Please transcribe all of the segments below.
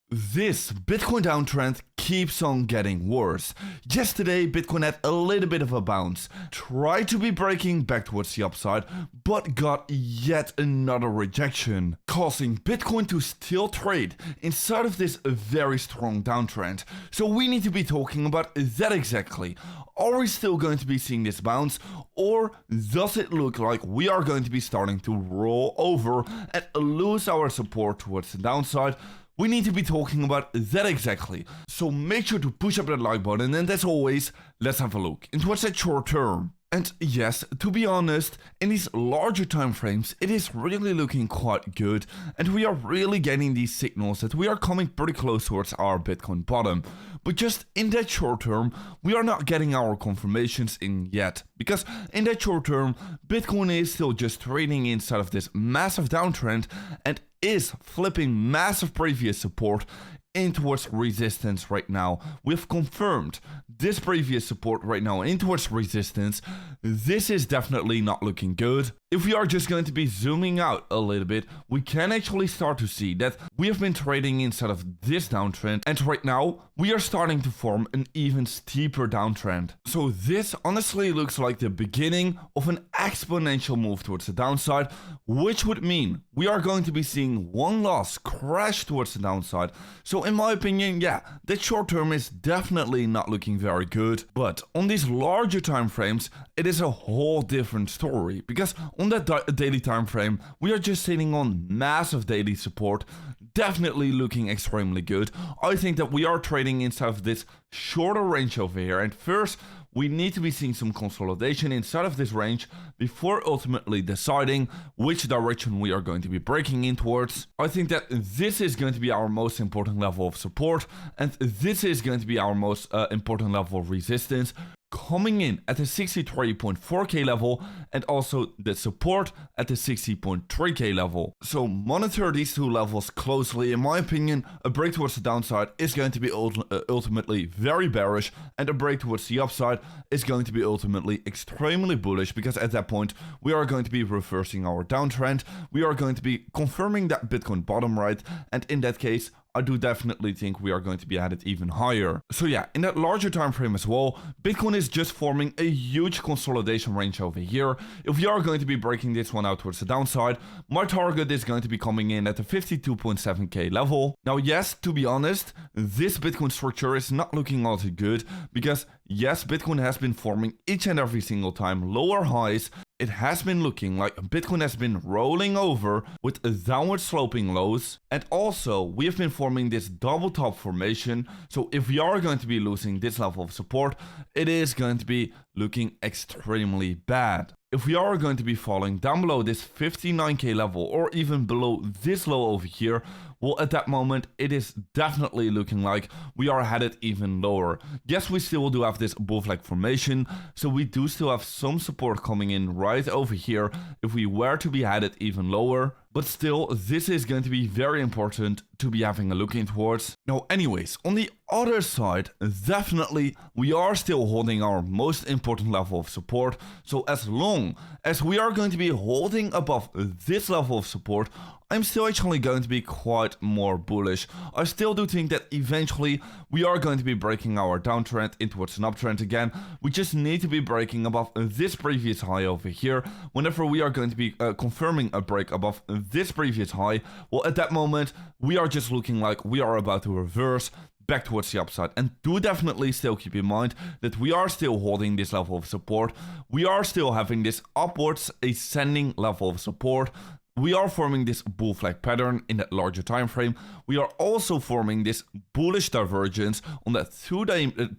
This Bitcoin downtrend keeps on getting worse. Yesterday, Bitcoin had a little bit of a bounce, tried to be breaking back towards the upside, but got yet another rejection, causing Bitcoin to still trade inside of this very strong downtrend. So we need to be talking about that exactly. Are we still going to be seeing this bounce, or does it look like we are going to be starting to roll over and lose our support towards the downside? We need to be talking about that exactly. So make sure to push up that like button, and as always, let's have a look into what's that short term. And yes, to be honest, in these larger time frames, it is really looking quite good, and we are really getting these signals that we are coming pretty close towards our Bitcoin bottom. But just in that short term, we are not getting our confirmations in yet, because in that short term, Bitcoin is still just trading inside of this massive downtrend and is flipping massive previous support in towards resistance right now. We've confirmed this previous support right now in towards resistance. This is definitely not looking good. If we are just going to be zooming out a little bit, we can actually start to see that we have been trading inside of this downtrend, and right now we are starting to form an even steeper downtrend. So this honestly looks like the beginning of an exponential move towards the downside, which would mean we are going to be seeing one last crash towards the downside. So in my opinion, yeah, that short term is definitely not looking very good. But on these larger time frames, it is a whole different story, because on that daily time frame, we are just sitting on massive daily support, definitely looking extremely good. I think that we are trading inside of this shorter range over here, and first we need to be seeing some consolidation inside of this range before ultimately deciding which direction we are going to be breaking in towards. I think that this is going to be our most important level of support, and this is going to be our most important level of resistance, coming in at the 63.4k level, and also the support at the 60.3k level. So monitor these two levels closely. In my opinion, a break towards the downside is going to be ultimately very bearish, and a break towards the upside is going to be ultimately extremely bullish, because at that point we are going to be reversing our downtrend. We are going to be confirming that Bitcoin bottom, right? And in that case, I do definitely think we are going to be headed even higher. So yeah, in that larger time frame as well, Bitcoin is just forming a huge consolidation range over here. If we are going to be breaking this one out towards the downside, my target is going to be coming in at the 52.7k level. Now yes, to be honest, this Bitcoin structure is not looking all too good, because yes, Bitcoin has been forming each and every single time lower highs. It has been looking like Bitcoin has been rolling over with downward sloping lows, and also we have been forming this double top formation. So if we are going to be losing this level of support, it is going to be looking extremely bad. If we are going to be falling down below this 59k level, or even below this low over here, well, at that moment, it is definitely looking like we are headed even lower. Yes, we still do have this bull flag formation, so we do still have some support coming in right over here if we were to be headed even lower. But still, this is going to be very important to be having a look in towards. Now, anyways, on the other side, definitely we are still holding our most important level of support. So as long as we are going to be holding above this level of support, I'm still actually going to be quite more bullish. I still do think that eventually we are going to be breaking our downtrend in towards an uptrend again. We just need to be breaking above this previous high over here. Whenever we are going to be confirming a break above this previous high, well, at that moment, we are just looking like we are about to reverse back towards the upside. And do definitely still keep in mind that we are still holding this level of support. We are still having this upwards ascending level of support. We are forming this bull flag pattern in that larger time frame. We are also forming this bullish divergence on that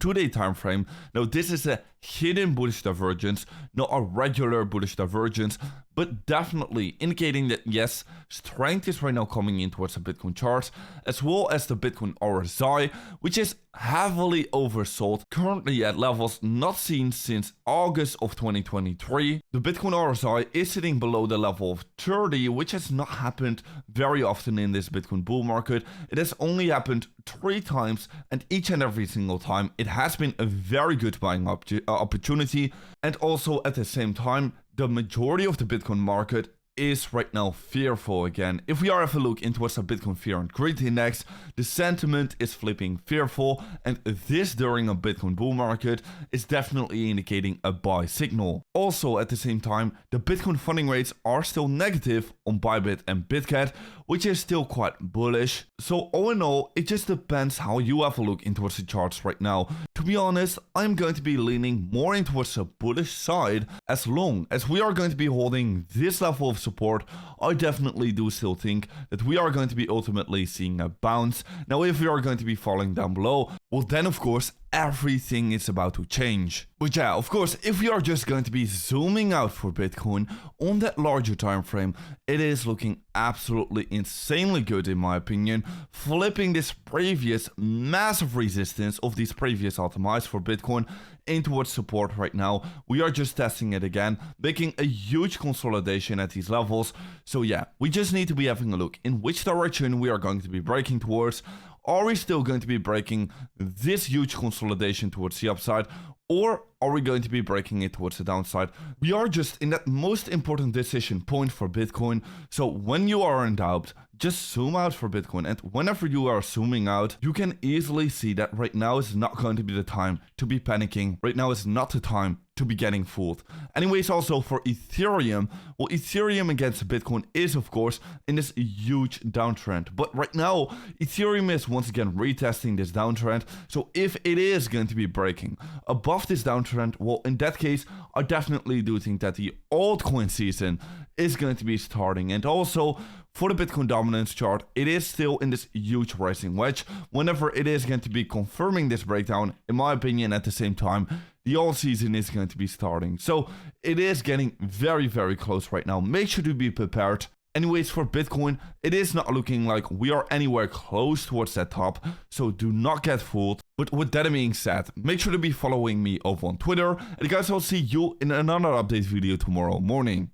two-day time frame. Now, this is a hidden bullish divergence, not a regular bullish divergence, but definitely indicating that yes, strength is right now coming in towards the Bitcoin charts, as well as the Bitcoin RSI, which is heavily oversold, currently at levels not seen since August of 2023. The Bitcoin RSI is sitting below the level of 30, which has not happened very often in this Bitcoin bull market. It has only happened 3 times, and each and every single time it has been a very good buying opportunity. And also at the same time, the majority of the Bitcoin market is right now fearful again. If we are have a look into what's a Bitcoin Fear and Greed Index, the sentiment is flipping fearful, and this during a Bitcoin bull market is definitely indicating a buy signal. Also at the same time, the Bitcoin funding rates are still negative on Bybit and Bitget, which is still quite bullish. So all in all, it just depends how you have a look into what's the charts right now. To be honest, I'm going to be leaning more into what's a bullish side. As long as we are going to be holding this level of support, I definitely do still think that we are going to be ultimately seeing a bounce. Now if we are going to be falling down below, well then of course everything is about to change. But yeah, of course, if we are just going to be zooming out for Bitcoin on that larger time frame, it is looking absolutely insanely good in my opinion, flipping this previous massive resistance of these previous highs for Bitcoin into towards support right now. We are just testing it again, making a huge consolidation at these levels. So yeah, we just need to be having a look in which direction we are going to be breaking towards. Are we still going to be breaking this huge consolidation towards the upside, or are we going to be breaking it towards the downside? We are just in that most important decision point for Bitcoin. So when you are in doubt, just zoom out for Bitcoin. And whenever you are zooming out, you can easily see that right now is not going to be the time to be panicking. Right now is not the time to be getting fooled. Anyways, also for Ethereum, well, Ethereum against Bitcoin is of course in this huge downtrend. But right now, Ethereum is once again retesting this downtrend. So if it is going to be breaking above this downtrend, well, in that case, I definitely do think that the altcoin season is going to be starting. And also for the Bitcoin dominance chart, it is still in this huge rising wedge. Whenever it is going to be confirming this breakdown, in my opinion, at the same time, the alt season is going to be starting. So it is getting very, very close right now. Make sure to be prepared. Anyways, for Bitcoin, it is not looking like we are anywhere close towards that top, so do not get fooled. But with that being said, make sure to be following me over on Twitter, and guys, I'll see you in another update video tomorrow morning.